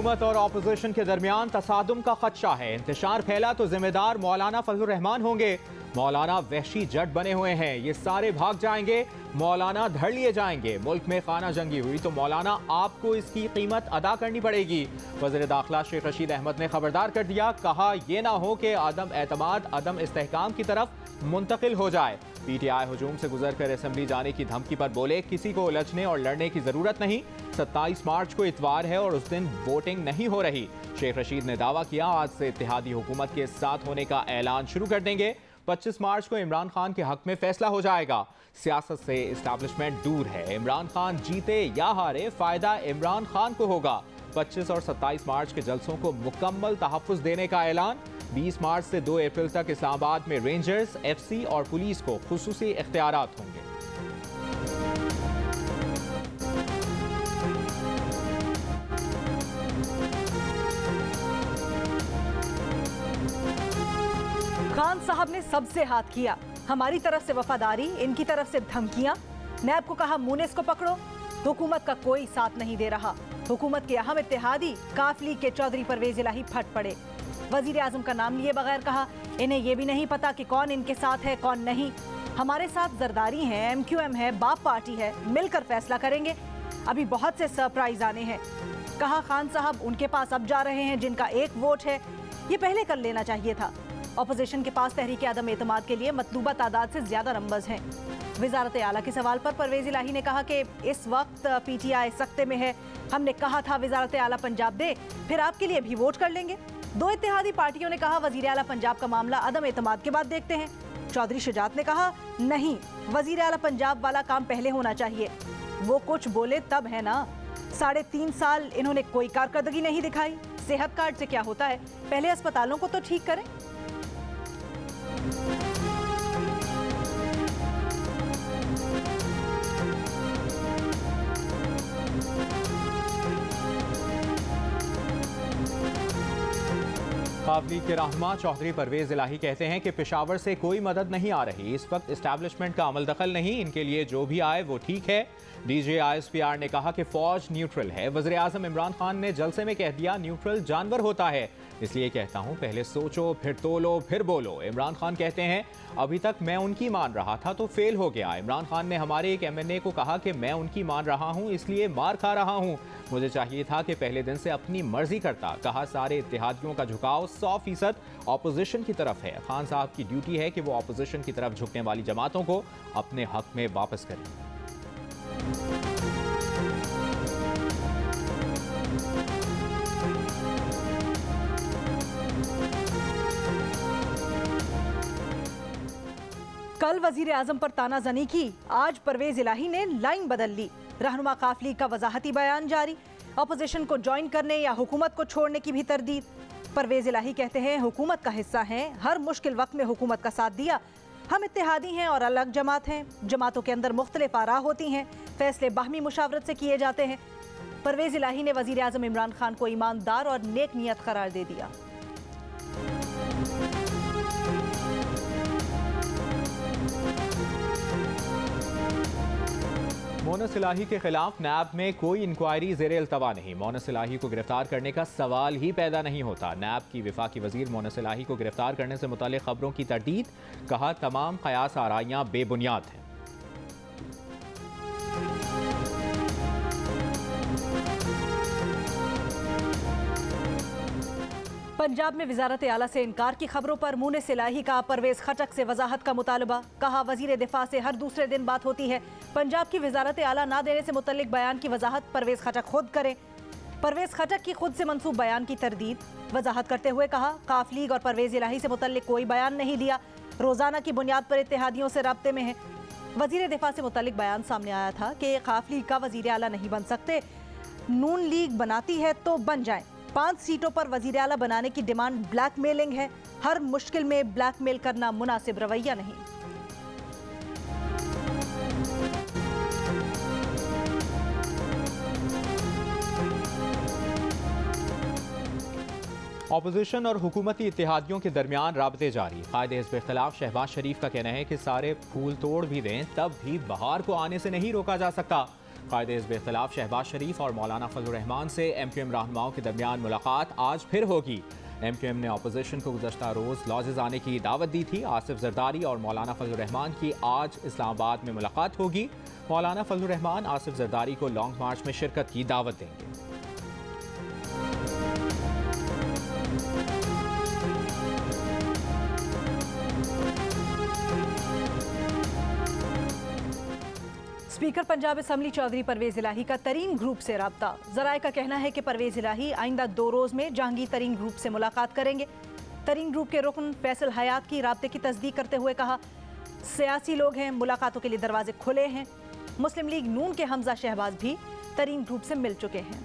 हुकूमत और अपोजिशन के दरमियान तसादुम का खदशा है। इंतशार फैला तो जिम्मेदार मौलाना फजलुर रहमान होंगे। मौलाना वहशी जट बने हुए हैं, ये सारे भाग जाएंगे, मौलाना धड़ लिए जाएंगे। मुल्क में खाना जंगी हुई तो मौलाना आपको इसकी कीमत अदा करनी पड़ेगी। वज़ीर दाखिला शेख रशीद अहमद ने खबरदार कर दिया, कहा यह ना हो कि आदम एतमाद अदम इस्तेहकाम की तरफ मुंतकिल हो जाए। PTI हुजूम से गुजर कर असेंबली जाने की धमकी पर बोले, किसी को उलझने और लड़ने की जरूरत नहीं। 27 मार्च को इतवार है और उस दिन वोटिंग नहीं हो रही। शेख रशीद ने दावा किया, आज से इत्तेहादी हुकूमत के साथ होने का ऐलान शुरू कर देंगे। 25 मार्च को इमरान खान के हक में फैसला हो जाएगा। सियासत से इस्टेब्लिशमेंट दूर है, इमरान खान जीते या हारे फायदा इमरान खान को होगा। 25 और 27 मार्च के जलसों को मुकम्मल तहफ़्फ़ुज़ देने का ऐलान। 20 मार्च से 2 अप्रैल तक इस्लामाबाद में रेंजर्स, FC और पुलिस को खुसूसी इख्तियारात होंगे। खान साहब ने सबसे हाथ किया, हमारी तरफ से वफादारी, इनकी तरफ से धमकियां। नैब को कहा मुनिस को पकड़ो। हुकूमत का कोई साथ नहीं दे रहा। हुकूमत के अहम इत्तेहादी काफ लीग के चौधरी परवेज इलाही फट पड़े। वजीर आजम का नाम लिए बगैर कहा, इन्हें यह भी नहीं पता कि कौन इनके साथ है कौन नहीं। हमारे साथ जरदारी है, MQM है, बाप पार्टी है, मिलकर फैसला करेंगे। अभी बहुत से सरप्राइज आने हैं। कहा खान साहब उनके पास अब जा रहे हैं जिनका एक वोट है, ये पहले कर लेना चाहिए था। अपोजिशन के पास तहरीक आदम एतमाद के लिए मतलूबा तादाद से ज्यादा नंबर्स हैं। वजारत आला के सवाल पर परवेज इलाही ने कहा कि इस वक्त PTI सख्ते में है। हमने कहा था वजारत आला पंजाब दे, फिर आपके लिए भी वोट कर लेंगे। 2 इत्तेहादी पार्टियों ने कहा वजीर आला पंजाब का मामला अदम एतमाद के बाद देखते हैं। चौधरी शुजात ने कहा नहीं, वजीर आला पंजाब वाला काम पहले होना चाहिए। वो कुछ बोले तब है ना। 3.5 साल इन्होंने कोई कारकर्दगी नहीं दिखाई। सेहत कार्ड से क्या होता है, पहले अस्पतालों को तो ठीक करें। काफ लीग के रहनुमा चौधरी परवेज इलाही कहते हैं कि पेशावर से कोई मदद नहीं आ रही। इस वक्त इस्टेब्लिशमेंट का अमल दखल नहीं, इनके लिए जो भी आए वो ठीक है। DJ ISPR ने कहा कि फौज न्यूट्रल है। वज़ीर आज़म इमरान खान ने जलसे में कह दिया, न्यूट्रल जानवर होता है, इसलिए कहता हूं पहले सोचो फिर तोलो फिर बोलो। इमरान खान कहते हैं अभी तक मैं उनकी मान रहा था तो फेल हो गया। इमरान खान ने हमारे एक MNA को कहा कि मैं उनकी मान रहा हूं इसलिए मार खा रहा हूं, मुझे चाहिए था कि पहले दिन से अपनी मर्जी करता। कहा सारे इत्तेहादियों का झुकाव 100% अपोजिशन की तरफ है। खान साहब की ड्यूटी है कि वो अपोजिशन की तरफ झुकने वाली जमातों को अपने हक में वापस करें। कल वजीर आजम पर तानाजनी की, आज परवेज इलाही ने लाइन बदल ली। रहनुमा काफ लीग का वजाहती बयान जारी। अपोजिशन को ज्वाइन करने या हुकूमत को छोड़ने की भी तरदीद। परवेज इलाही कहते हैं हुकूमत का हिस्सा हैं, हर मुश्किल वक्त में हुकूमत का साथ दिया। हम इत्तेहादी हैं और अलग जमात हैं, जमातों के अंदर मुख्तलिफ आरा होती हैं, फैसले बाहमी मुशावरत से किए जाते हैं। परवेज इलाही ने वजीर आजम इमरान खान को ईमानदार और नेक नीयत करार दे दिया। मोनस इलाही के खिलाफ नैब में कोई इंक्वायरी ज़ेरे अल्तवा नहीं। मोनस इलाही को गिरफ्तार करने का सवाल ही पैदा नहीं होता। नैब की वफाकी वजीर मोनस इलाही को गिरफ्तार करने से मुताल्लिक खबरों की तरदीद। कहा तमाम कयास आराइयां बेबुनियाद हैं। पंजाब में वजारत आला से इनकार की खबरों पर मुनिस इलाही का परवेज खटक से वजाहत का मुतालबा। कहा वजीर दिफा से हर दूसरे दिन बात होती है, पंजाब की वजारत आला ना देने से मुतल्लिक बयान की वजाहत परवेज खटक खुद करें। परवेज खटक की खुद से मंसूब बयान की तरदीद। वजाहत करते हुए कहा काफ लीग और परवेज इलाही से मुतल्लिक कोई बयान नहीं दिया, रोजाना की बुनियाद पर इत्तेहादियों से राब्ते में है। वजीर दिफा से मुतल्लिक बयान सामने आया था कि काफ लीग का वजीर आला नहीं बन सकते, नून लीग बनाती है तो बन जाए। 5 सीटों पर वजीर आला बनाने की डिमांड ब्लैकमेलिंग है। हर मुश्किल में ब्लैकमेल करना मुनासिब रवैया नहीं। अपोजिशन और हुकूमती इत्तेहादियों के दरमियान राबते जारी। कायदे हिज़्ब इख्तिलाफ शहबाज शरीफ का कहना है कि सारे फूल तोड़ भी दें तब भी बहार को आने से नहीं रोका जा सकता। कायदे हिज़्ब इख्तिलाफ शहबाज शरीफ और मौलाना फजलुर रहमान से MQM रहनुमाओं के दरमियान मुलाकात आज फिर होगी। MQM ने अपोजिशन को गुज़श्ता रोज़ लॉजेस आने की दावत दी थी। आसिफ जरदारी और मौलाना फजलुर रहमान की आज इस्लामाबाद में मुलाकात होगी। मौलाना फजलुर रहमान आसिफ जरदारी को लॉन्ग मार्च में शिरकत की दावत देंगे। स्पीकर पंजाब असम्बली चौधरी परवेज इलाही का तरीन ग्रुप से राब्ता। जराए का कहना है कि परवेज इलाही आइंदा 2 रोज में जहांगीर तरीन ग्रुप से मुलाकात करेंगे। तरीन ग्रुप के रुकन फैसल हयात की राब्ते की तस्दीक करते हुए कहा, सियासी लोग हैं, मुलाकातों के लिए दरवाजे खुले हैं। मुस्लिम लीग नून के हमजा शहबाज भी तरीन ग्रुप से मिल चुके हैं।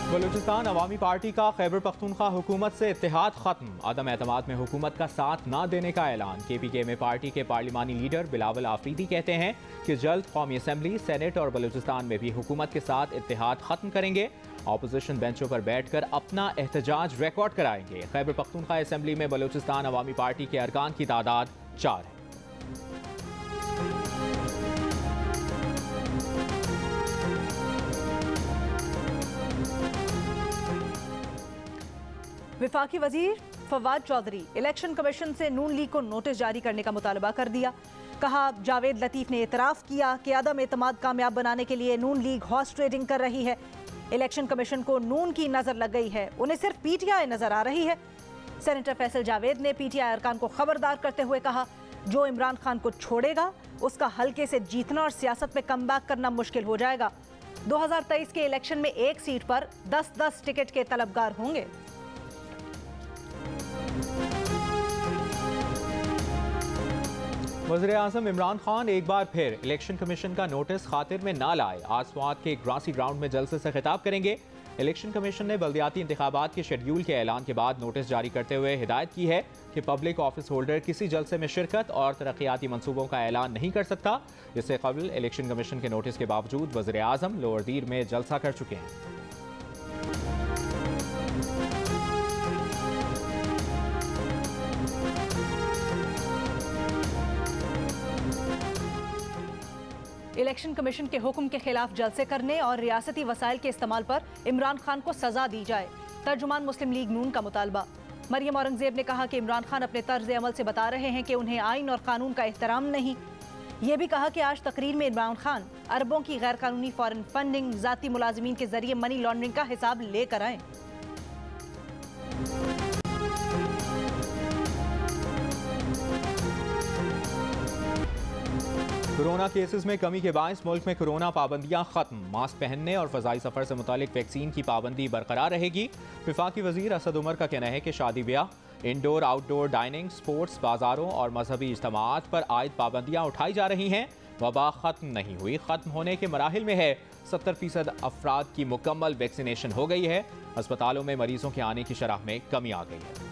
बलूचिस्तान अवामी पार्टी का खैबर पख्तूनख्वा हुकूमत से इत्तेहाद खत्म। अदम एतमाद में हुकूमत का साथ न देने का ऐलान। KPK में पार्टी के पार्लिमानी लीडर बिलावल आफरीदी कहते हैं कि जल्द कौमी असम्बली, सेनेट और बलूचिस्तान में भी हुकूमत के साथ इत्तेहाद खत्म करेंगे। अपोजिशन बेंचों पर बैठकर अपना एहतजाज रिकॉर्ड कराएंगे। खैबर पख्तूनख्वा असम्बली में बलूचिस्तान अवामी पार्टी के अरकान की तादाद 4 है। विफाकी वजीर फवाद चौधरी इलेक्शन कमीशन से नून लीग को नोटिस जारी करने का मुतालबा कर दिया। कहा, जावेद लतीफ ने एतराफ़ किया कि अदम एतमाद कामयाब बनाने के लिए नून लीग हॉर्स ट्रेडिंग कर रही है। इलेक्शन कमीशन को नून की नज़र लग गई है, उन्हें सिर्फ PTI नज़र आ रही है। सेनेटर फैसल जावेद ने PTI अरकान को खबरदार करते हुए कहा, जो इमरान खान को छोड़ेगा उसका हल्के से जीतना और सियासत में कमबैक करना मुश्किल हो जाएगा। 2023 के इलेक्शन में एक सीट पर 10-10 टिकट के तलबगार होंगे। वज़ीर-ए-आज़म इमरान खान एक बार फिर इलेक्शन कमीशन का नोटिस खातिर में ना लाए। आज स्वात के ग्रासी ग्राउंड में जलसे से खिताब करेंगे। इलेक्शन कमीशन ने बल्दियाती इंतखाबात के शेड्यूल के ऐलान के बाद नोटिस जारी करते हुए हिदायत की है कि पब्लिक ऑफिस होल्डर किसी जलसे में शिरकत और तरक्याती मंसूबों का ऐलान नहीं कर सकता। इससे कबल इलेक्शन कमीशन के नोटिस के बावजूद वज़ीर-ए-आज़म लोअर दीर में जलसा कर चुके हैं। इलेक्शन कमीशन के हुक्म के खिलाफ जलसे करने और रियासती वसाइल के इस्तेमाल पर इमरान खान को सजा दी जाए। तर्जुमान मुस्लिम लीग नून का मुतालबा। मरियम औरंगजेब ने कहा कि इमरान खान अपने तर्ज अमल से बता रहे हैं कि उन्हें आइन और कानून का एहतराम नहीं। ये भी कहा कि आज तकरीर में इमरान खान अरबों की गैर कानूनी फॉरेन फंडिंग, जाती मुलाजिमीन के जरिए मनी लॉन्ड्रिंग का हिसाब लेकर आए। कोरोना केसेस में कमी के बायस मुल्क में कोरोना पाबंदियां खत्म। मास्क पहनने और फजाई सफर से मुतालिक वैक्सीन की पाबंदी बरकरार रहेगी। विफाकी वजीर असद उमर का कहना है कि शादी ब्याह, इंडोर आउटडोर डाइनिंग, स्पोर्ट्स, बाजारों और मजहबी इज्तिमाआत पर आयद पाबंदियां उठाई जा रही हैं। वबा खत्म नहीं हुई, खत्म होने के मराहिल में है। 70% अफराद की मुकम्मल वैक्सीनेशन हो गई है। अस्पतालों में मरीजों के आने की शरह में कमी आ गई है।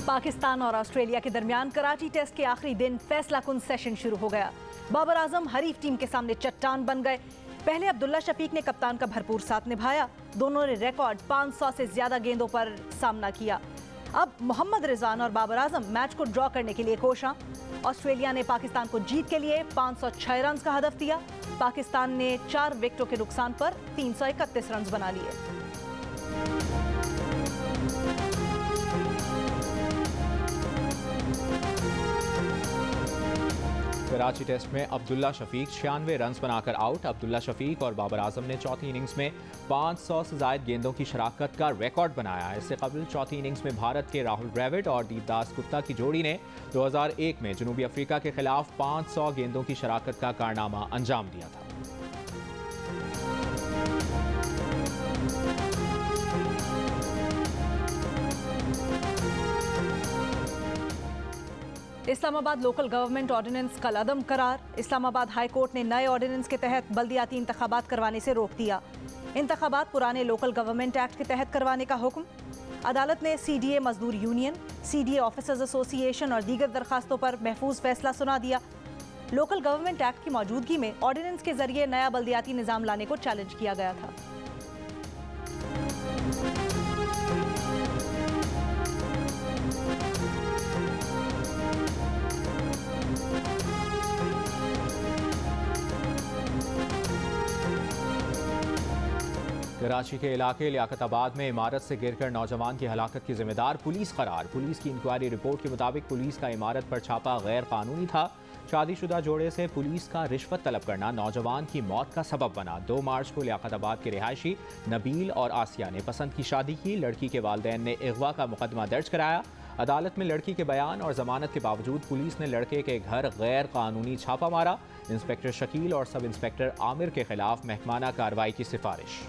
पाकिस्तान और ऑस्ट्रेलिया के दरमियान कराची टेस्ट के आखिरी दिन फैसला कुन सेशन शुरू हो गया। बाबर आजम हरीफ टीम के सामने चट्टान बन गए। पहले अब्दुल्ला शफीक ने कप्तान का भरपूर साथ निभाया। दोनों ने रिकॉर्ड 500 से ज्यादा गेंदों पर सामना किया। अब मोहम्मद रिजवान और बाबर आजम मैच को ड्रॉ करने के लिए कोशां। ऑस्ट्रेलिया ने पाकिस्तान को जीत के लिए 506 रन का हदफ दिया। पाकिस्तान ने 4 विकेटों के नुकसान पर 331 रन बना लिए। कराची टेस्ट में अब्दुल्ला शफीक 96 रन बनाकर आउट। अब्दुल्ला शफीक और बाबर आजम ने चौथी इनिंग्स में 500 से ज्यादा गेंदों की शराकत का रिकॉर्ड बनाया। इससे कबल चौथी इनिंग्स में भारत के राहुल द्रविड़ और दीपदास गुप्ता की जोड़ी ने 2001 में जनूबी अफ्रीका के खिलाफ 500 गेंदों की शराकत का कारनामा अंजाम दिया था। इस्लामाबाद लोकल गवर्नमेंट ऑर्डिनेंस कल अदम करार। इस्लामाबाद हाई कोर्ट ने नए ऑर्डिनेंस के तहत बल्दियाती इंतखाबात करवाने से रोक दिया। इंतखाबात पुराने लोकल गवर्नमेंट एक्ट के तहत करवाने का हुक्म। अदालत ने CDA मजदूर यूनियन, CDA ऑफिसर्स एसोसिएशन और दीगर दरखास्तों पर महफूज फैसला सुना दिया। लोकल गवर्नमेंट एक्ट की मौजूदगी में ऑर्डिनेंस के जरिए नया बल्दियाती निज़ाम लाने को चैलेंज किया गया था। कराची के इलाके लियाकताबाद में इमारत से गिरकर नौजवान की हलाकत की जिम्मेदार पुलिस करार। पुलिस की इंक्वायरी रिपोर्ट के मुताबिक पुलिस का इमारत पर छापा गैर कानूनी था। शादीशुदा जोड़े से पुलिस का रिश्वत तलब करना नौजवान की मौत का सबब बना। 2 मार्च को लियाकताबाद के रिहायशी नबील और आसिया ने पसंद की शादी की। लड़की के वालिदैन ने अगवा का मुकदमा दर्ज कराया। अदालत में लड़की के बयान और जमानत के बावजूद पुलिस ने लड़के के घर गैर कानूनी छापा मारा। इंस्पेक्टर शकील और सब इंस्पेक्टर आमिर के खिलाफ महकमाना कार्रवाई की सिफारिश।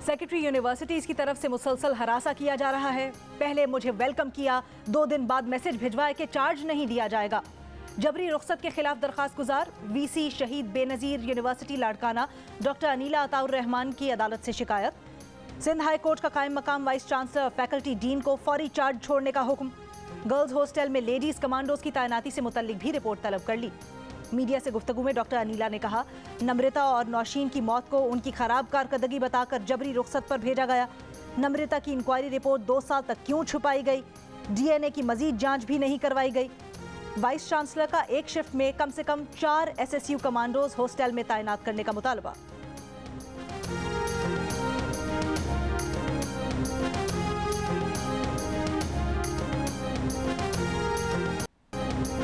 सेक्रेटरी यूनिवर्सिटीज की तरफ से मुसलसल हरासा किया जा रहा है। पहले मुझे वेलकम किया, 2 दिन बाद मैसेज भिजवाए कि चार्ज नहीं दिया जाएगा। जबरी रुखसत के खिलाफ दरखास्त गुजार। वीसी शहीद बेनजीर यूनिवर्सिटी लाड़काना डॉक्टर अनीला अताउर रहमान की अदालत से शिकायत। सिंध हाई कोर्ट का कायम मकाम वाइस चांसलर फैकल्टी डीन को फौरी चार्ज छोड़ने का हुक्म। गर्ल्स हॉस्टल में लेडीज कमांडोज की तैनाती से मुतल्लिक भी रिपोर्ट तलब कर ली। मीडिया से गुफ्तगू में डॉक्टर अनीला ने कहा, नम्रता और नौशीन की मौत को उनकी खराब कारकर्दगी बताकर जबरी रुखसत पर भेजा गया। नम्रता की इंक्वायरी रिपोर्ट 2 साल तक क्यों छुपाई गई? DNA की मजीद जांच भी नहीं करवाई गई। वाइस चांसलर का एक शिफ्ट में कम से कम 4 SSU कमांडोज हॉस्टल में तैनात करने का मुतालबा।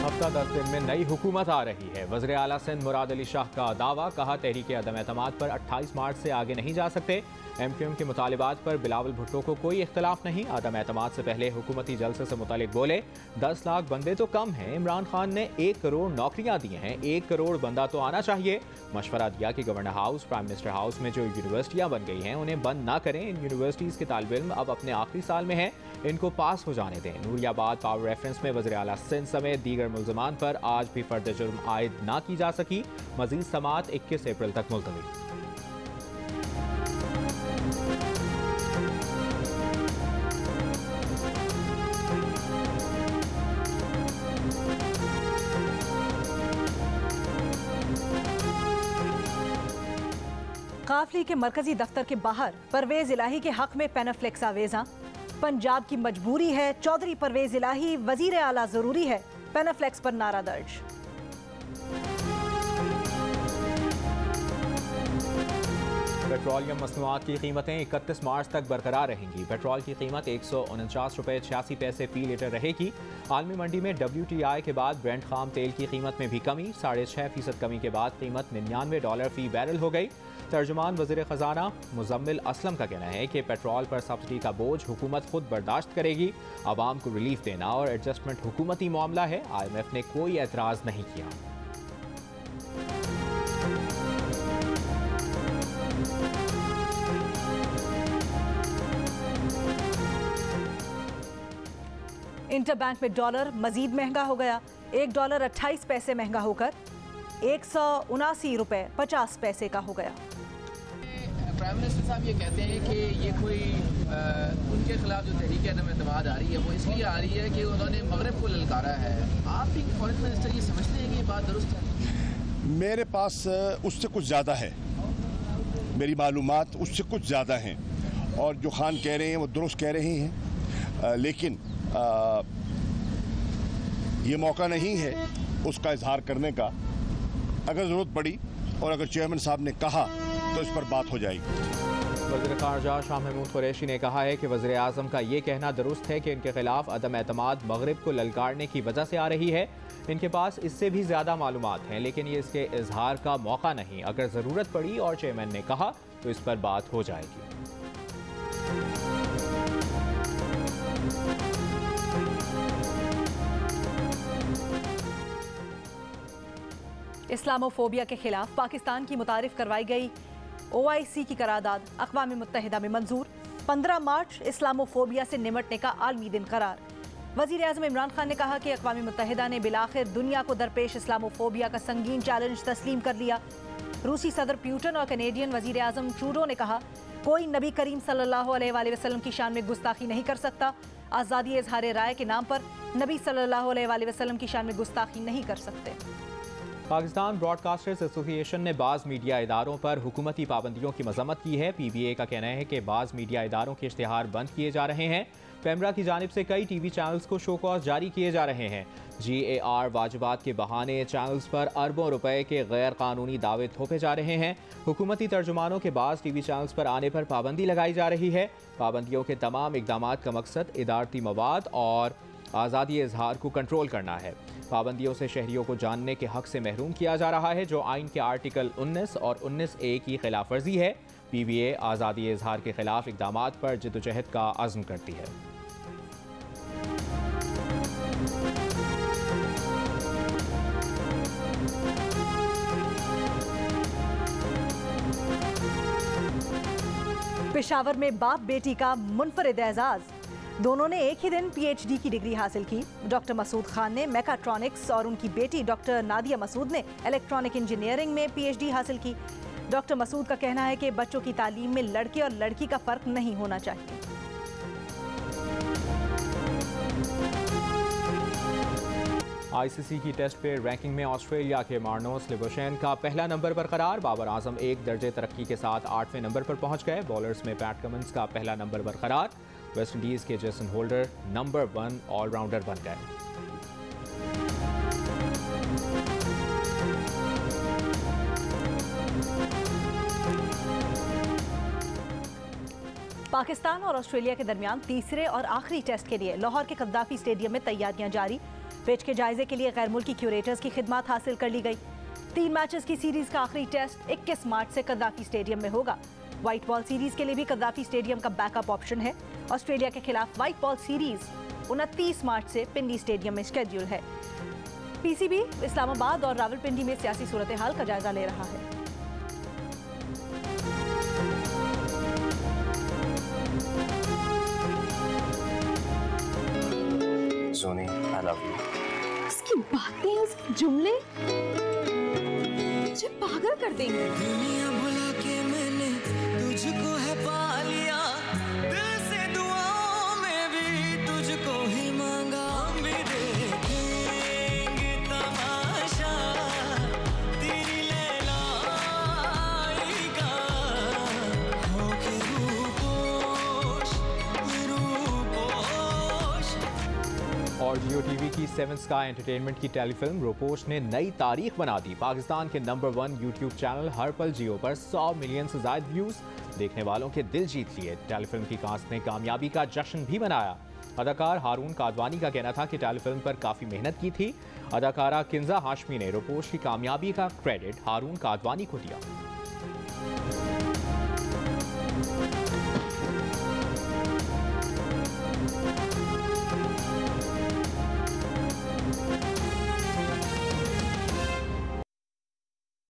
हफ्ता 10 दिन में नई हुकूमत आ रही है। वज़ीर आला सिंध मुराद अली शाह का दावा, कहा तहरीक अदम एतमाद पर 28 मार्च से आगे नहीं जा सकते। MQM के मुतालिबात पर बिलावल भुट्टो को कोई इख्तलाफ नहीं। अदम एतमाद से पहले हुकूमती जलसे से मुतालिक बोले, 10 लाख बंदे तो कम हैं। इमरान खान ने 1 करोड़ नौकरियां दी हैं, 1 करोड़ बंदा तो आना चाहिए। मशवरा दिया कि governor house, prime minister house में जो यूनिवर्सिटियां बन गई हैं उन्हें बंद ना करें। इन यूनिवर्सिटीज़ के तालिब इल्म अब अपने आखिरी साल में हैं, इनको पास हो जाने दें। नूरियाबाद पावर रेफरेंस में वज़ीर आला सिंध समेत दीगर मुल्ज़मान पर आज भी फर्द जुर्म आयद ना की जा सकी। मज़ीद समाअत 21 अप्रैल तक मुलतवी। काफली के मरकजी दफ्तर के बाहर परवेज इलाही के हक में पेनाफ्लेक्स आवेजा। पंजाब की मजबूरी है, चौधरी परवेज इलाही वजीर आला जरूरी है, पेनाफ्लेक्स पर नारा दर्ज। पेट्रोलियम मसनूआत की कीमतें 31 मार्च तक बरकरार रहेंगी। पेट्रोल की कीमत 149 रुपये 86 पैसे फी लीटर रहेगी। आलमी मंडी में WTI के बाद ब्रेंट खाम तेल की कीमत में भी कमी, 6.5% कमी के बाद कीमत $99 फी बैरल हो गई। तर्जुमान वज़ीर ख़जाना मुज़म्मिल असलम का कहना है कि पेट्रोल पर सब्सिडी का बोझ हुकूमत खुद बर्दाश्त करेगी। आवाम को रिलीफ देना और एडजस्टमेंट हुकूमती मामला है। IMF ने कोई एतराज़ नहीं किया। इंटर बैंक में डॉलर मजीद महंगा हो गया। $1 28 पैसे महंगा होकर 179 रुपये 50 पैसे का हो गया। प्राइम मिनिस्टर साहब ये कहते हैं कि ये कोई उनके खिलाफ जो तहरीक अदम एतमाद आ रही है वो इसलिए आ रही है कि उन्होंने मगरब को ललकारा है। आप भी फॉरेन मिनिस्टर ये समझते हैं कि ये बात दुरुस्त है? मेरे पास उससे कुछ ज़्यादा है, मेरी मालूमात उससे कुछ ज़्यादा हैं, और जो खान कह रहे हैं वो दुरुस्त कह रहे हैं। लेकिन ये मौका नहीं है उसका इजहार करने का। अगर ज़रूरत पड़ी और अगर चेयरमैन साहब ने कहा तो इस पर बात हो जाएगी। वज़ीर ख़ारजा शाह महमूद कुरैशी ने कहा है कि वज़ीर आज़म का ये कहना दुरुस्त है कि इनके खिलाफ अदम एतमाद मगरिब को ललकारने की वजह से आ रही है। इनके पास इससे भी ज़्यादा मालूमात हैं, लेकिन ये इसके इजहार का मौका नहीं। अगर ज़रूरत पड़ी और चेयरमैन ने कहा तो इस पर बात हो जाएगी। इस्लामोफोबिया के खिलाफ पाकिस्तान की मुतारिफ करवाई गई OIC की करारदाद अक़वाम मुत्तहिदा में मंजूर। 15 मार्च इस्लामोफोबिया से निमटने का आलमी दिन करार। वज़ीर आज़म इमरान खान ने कहा कि अक़वाम मुत्तहिदा ने बिलाखिर दुनिया को दरपेश इस्लामोफोबिया का संगीन चैलेंज तस्लीम कर लिया। रूसी सदर प्यूटन और कैनेडियन वज़ीर आज़म ट्रूडो ने कहा, कोई नबी करीम सल्लल्लाहु अलैहि वसल्लम की शान में गुस्ताखी नहीं कर सकता। आज़ादी इज़हार राय के नाम पर नबी सल्लल्लाहु अलैहि वसल्लम की शान में गुस्ताखी नहीं कर सकते। पाकिस्तान ब्रॉडकास्टर्स एसोसिएशन ने बाज़ मीडिया इदारों पर हुकूमती पाबंदियों की मजम्मत की है। PBA का कहना है कि बाज़ मीडिया इदारों के इश्तिहार बंद किए जा रहे हैं। पेमरा की जानिब से कई टीवी चैनल्स को शो कॉज जारी किए जा रहे हैं। GAR वाजिबात के बहाने चैनल्स पर अरबों रुपए के गैर कानूनी दावे थोपे जा रहे हैं। हुकूमती तर्जुमानों के बाद टीवी चैनल्स पर आने पर पाबंदी लगाई जा रही है। पाबंदियों के तमाम इकदामात का मकसद इदारती मवाद और आज़ादी इजहार को कंट्रोल करना है। पाबंदियों से शहरियों को जानने के हक से महरूम किया जा रहा है, जो आइन के आर्टिकल 19 और 19A की खिलाफ वर्जी है। PVA आज़ादी इजहार के खिलाफ इकदामात पर जिद्दोजहद का अज़्म करती है। पेशावर में बाप बेटी का मुनफरिद एजाज। दोनों ने एक ही दिन PhD की डिग्री हासिल की। डॉक्टर मसूद खान ने मैकाट्रॉनिक्स और उनकी बेटी डॉक्टर नादिया मसूद ने इलेक्ट्रॉनिक इंजीनियरिंग में PhD हासिल की। डॉक्टर मसूद का कहना है कि बच्चों की तालीम में लड़के और लड़की का फर्क नहीं होना चाहिए। ICC की टेस्ट पे रैंकिंग में ऑस्ट्रेलिया के मार्नोस लिबोशेन का पहला नंबर बरकरार। बाबर आजम एक दर्जे तरक्की के साथ 8वें नंबर पर पहुंच गए। बॉलर्स में पैट कमिंस का पहला नंबर बरकरार। वेस्ट इंडीज के जेसन होल्डर नंबर 1 ऑलराउंडर बन गए। पाकिस्तान और ऑस्ट्रेलिया के दरमियान तीसरे और आखिरी टेस्ट के लिए लाहौर के कद्दाफी स्टेडियम में तैयारियां जारी। पिच के जायजे के लिए गैर मुल्की क्यूरेटर्स की खिदमत हासिल कर ली गई। 3 मैचेस की सीरीज का आखिरी टेस्ट 21 मार्च से कद्दाफी स्टेडियम में होगा। व्हाइट बॉल सीरीज के लिए भी कद्दाफी स्टेडियम का बैकअप ऑप्शन है। ऑस्ट्रेलिया के खिलाफ व्हाइट बॉल सीरीज 29 मार्च से पिंडी स्टेडियम में शेड्यूल है। PCB इस्लामाबाद और रावलपिंडी में सियासी सूरत हाल का जायजा ले रहा है। Zoni, I love you. उसकी बातें, उसके जुमले मुझे पागल कर देंगे। दुनिया भुला के मैंने तुझको है पा लिया, दिल से दुआओं में भी तुझको ही मांगा। हम भी देखेंगे तमाशा तेरी लैलाई का, होके रूपोश रूपोश। और जियो टीवी की 7 स्काई एंटरटेनमेंट की टेलीफिल्म रोपोश ने नई तारीख बना दी। पाकिस्तान के नंबर 1 यूट्यूब चैनल हर पल जियो पर 100 मिलियन से ज्यादा व्यूज, देखने वालों के दिल जीत लिए। टेलीफिल्म की कास्ट ने कामयाबी का जश्न भी मनाया। अदाकार हारून कादवानी का कहना था कि टेलीफिल्म पर काफी मेहनत की थी। अदाकारा किंजा हाशमी ने रोपोश की कामयाबी का क्रेडिट हारून कादवानी को दिया।